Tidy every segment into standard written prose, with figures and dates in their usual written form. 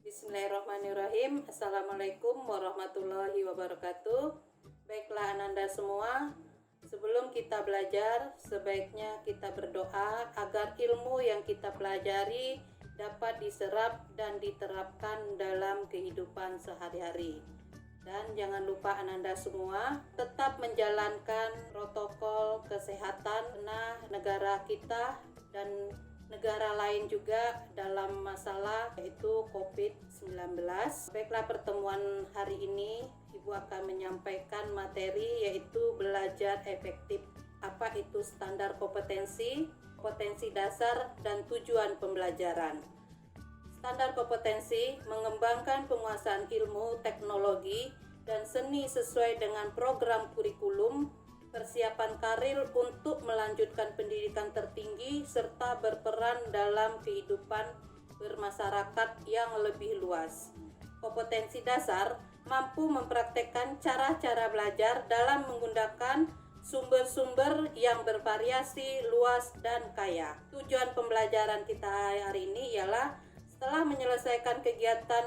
Bismillahirrahmanirrahim. Assalamualaikum warahmatullahi wabarakatuh. Baiklah Ananda semua, sebelum kita belajar, sebaiknya kita berdoa agar ilmu yang kita pelajari dapat diserap dan diterapkan dalam kehidupan sehari-hari. Dan jangan lupa Ananda semua tetap menjalankan protokol kesehatan karena negara kita dan negara lain juga dalam masalah yaitu COVID-19. Baiklah, pertemuan hari ini Ibu akan menyampaikan materi yaitu belajar efektif. Apa itu standar kompetensi, kompetensi dasar, dan tujuan pembelajaran. Standar kompetensi mengembangkan penguasaan ilmu, teknologi, dan seni sesuai dengan program kurikulum, persiapan karir untuk melanjutkan pendidikan tertinggi, serta berperan dalam kehidupan bermasyarakat yang lebih luas. Kompetensi dasar mampu mempraktekkan cara-cara belajar dalam menggunakan sumber-sumber yang bervariasi, luas, dan kaya. Tujuan pembelajaran kita hari ini ialah setelah menyelesaikan kegiatan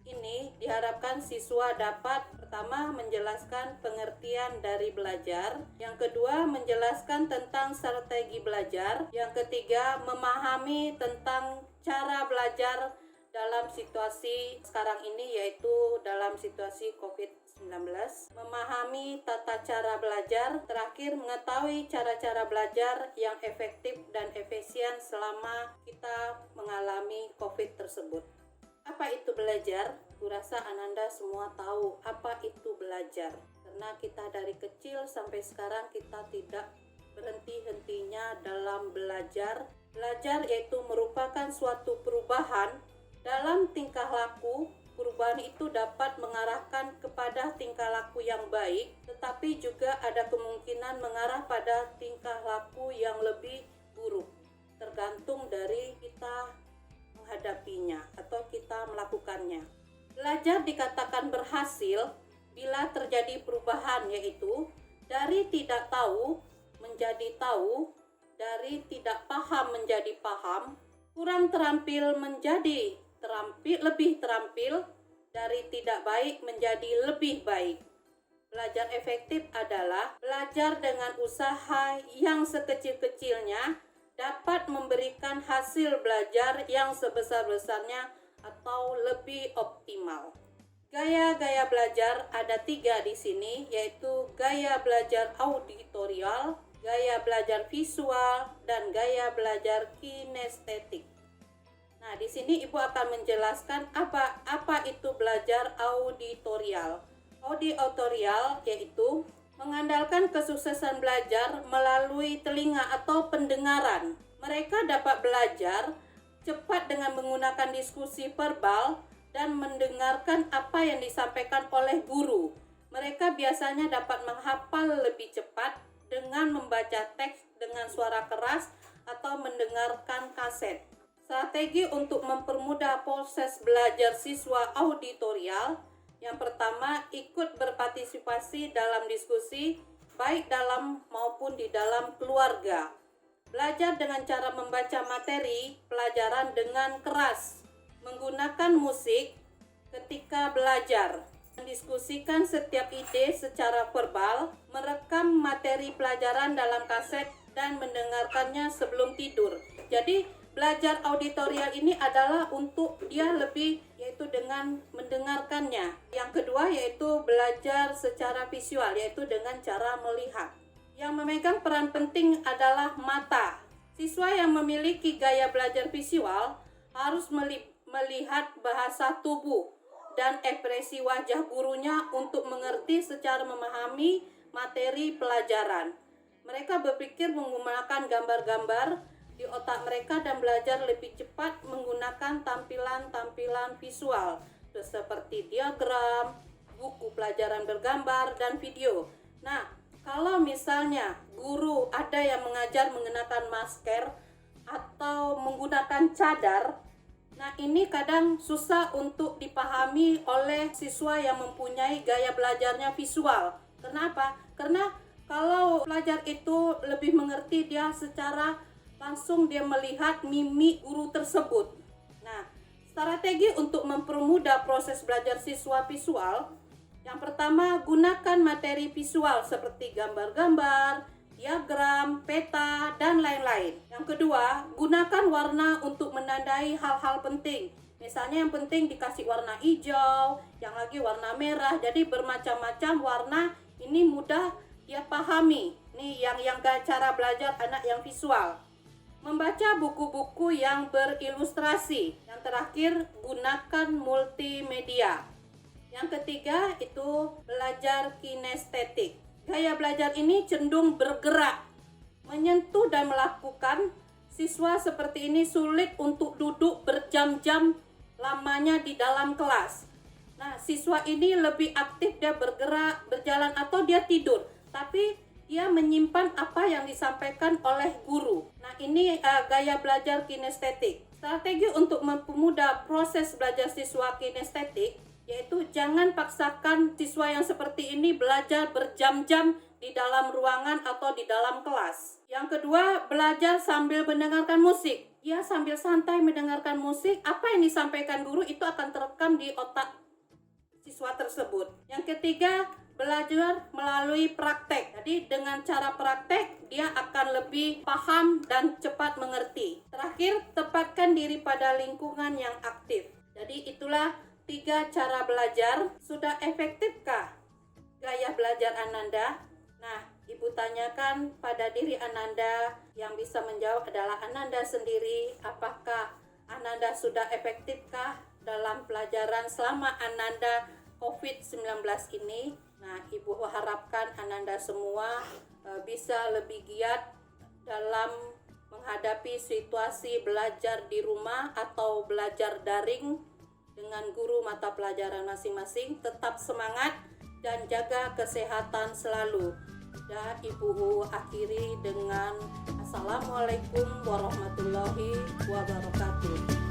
ini, diharapkan siswa dapat pertama menjelaskan pengertian dari belajar, yang kedua menjelaskan tentang strategi belajar, yang ketiga memahami tentang cara belajar dalam situasi sekarang ini yaitu dalam situasi COVID-19, memahami tata cara belajar, terakhir mengetahui cara-cara belajar yang efektif dan efisien selama kita mengalami COVID tersebut. Apa itu belajar? Kurasa Ananda semua tahu apa itu belajar. Karena kita dari kecil sampai sekarang kita tidak berhenti-hentinya dalam belajar. Belajar yaitu merupakan suatu perubahan dalam tingkah laku. Perubahan itu dapat mengarahkan kepada tingkah laku yang baik, tetapi juga ada kemungkinan mengarah pada tingkah laku yang lebih buruk. Tergantung dari kita menghadapinya atau kita melakukannya. Belajar dikatakan berhasil bila terjadi perubahan, yaitu dari tidak tahu menjadi tahu, dari tidak paham menjadi paham, kurang terampil menjadi lebih terampil, dari tidak baik menjadi lebih baik. Belajar efektif adalah belajar dengan usaha yang sekecil-kecilnya dapat memberikan hasil belajar yang sebesar-besarnya atau lebih optimal. Gaya-gaya belajar ada 3 di sini, yaitu gaya belajar auditorial, gaya belajar visual, dan gaya belajar kinestetik. Nah, di sini Ibu akan menjelaskan apa itu belajar auditorial. Auditorial yaitu mengandalkan kesuksesan belajar melalui telinga atau pendengaran. Mereka dapat belajar cepat dengan menggunakan diskusi verbal dan mendengarkan apa yang disampaikan oleh guru. Mereka biasanya dapat menghafal lebih cepat dengan membaca teks dengan suara keras atau mendengarkan kaset. Strategi untuk mempermudah proses belajar siswa auditorial. Yang pertama, ikut berpartisipasi dalam diskusi, baik dalam maupun di dalam keluarga. Belajar dengan cara membaca materi pelajaran dengan keras, menggunakan musik ketika belajar, mendiskusikan setiap ide secara verbal, merekam materi pelajaran dalam kaset, dan mendengarkannya sebelum tidur. Jadi, belajar auditorial ini adalah untuk dia lebih yaitu dengan mendengarkannya. Yang kedua yaitu belajar secara visual, yaitu dengan cara melihat. Yang memegang peran penting adalah mata. Siswa yang memiliki gaya belajar visual harus melihat bahasa tubuh dan ekspresi wajah gurunya untuk mengerti secara memahami materi pelajaran. Mereka berpikir menggunakan gambar-gambar di otak mereka dan belajar lebih cepat menggunakan tampilan-tampilan visual seperti diagram, buku pelajaran bergambar, dan video. Nah, kalau misalnya guru ada yang mengajar menggunakan masker atau menggunakan cadar, nah ini kadang susah untuk dipahami oleh siswa yang mempunyai gaya belajarnya visual. Kenapa? Karena kalau pelajar itu lebih mengerti dia secara langsung dia melihat mimik guru tersebut. Nah, Strategi untuk mempermudah proses belajar siswa visual. Yang pertama, gunakan materi visual seperti gambar-gambar, diagram, peta, dan lain-lain. Yang kedua, gunakan warna untuk menandai hal-hal penting. Misalnya yang penting dikasih warna hijau, yang lagi warna merah. Jadi bermacam-macam warna, ini mudah dia pahami. Ini yang cara belajar anak yang visual. Membaca buku-buku yang berilustrasi. Yang terakhir, gunakan multimedia. Yang ketiga itu belajar kinestetik. Gaya belajar ini cenderung bergerak, menyentuh dan melakukan. Siswa seperti ini sulit untuk duduk berjam-jam lamanya di dalam kelas. Nah, siswa ini lebih aktif, dia bergerak, berjalan, atau dia tidur. Tapi dia menyimpan apa yang disampaikan oleh guru. Nah, ini gaya belajar kinestetik. Strategi untuk mempermudah proses belajar siswa kinestetik yaitu jangan paksakan siswa yang seperti ini belajar berjam-jam di dalam ruangan atau di dalam kelas. Yang kedua, belajar sambil mendengarkan musik. Ya, sambil santai mendengarkan musik, apa yang disampaikan guru itu akan terekam di otak siswa tersebut. Yang ketiga, belajar melalui praktek. Jadi dengan cara praktek dia akan lebih paham dan cepat mengerti. Terakhir, tempatkan diri pada lingkungan yang aktif. Jadi itulah 3 cara belajar. Sudah efektifkah gaya belajar Ananda? Nah, Ibu tanyakan pada diri Ananda. Yang bisa menjawab adalah Ananda sendiri. Apakah Ananda sudah efektifkah dalam pelajaran selama Ananda COVID-19 ini? Nah, Ibu harapkan Ananda semua bisa lebih giat dalam menghadapi situasi belajar di rumah atau belajar daring dengan guru mata pelajaran masing-masing. Tetap semangat dan jaga kesehatan selalu. Dan Ibu akhiri dengan Assalamualaikum warahmatullahi wabarakatuh.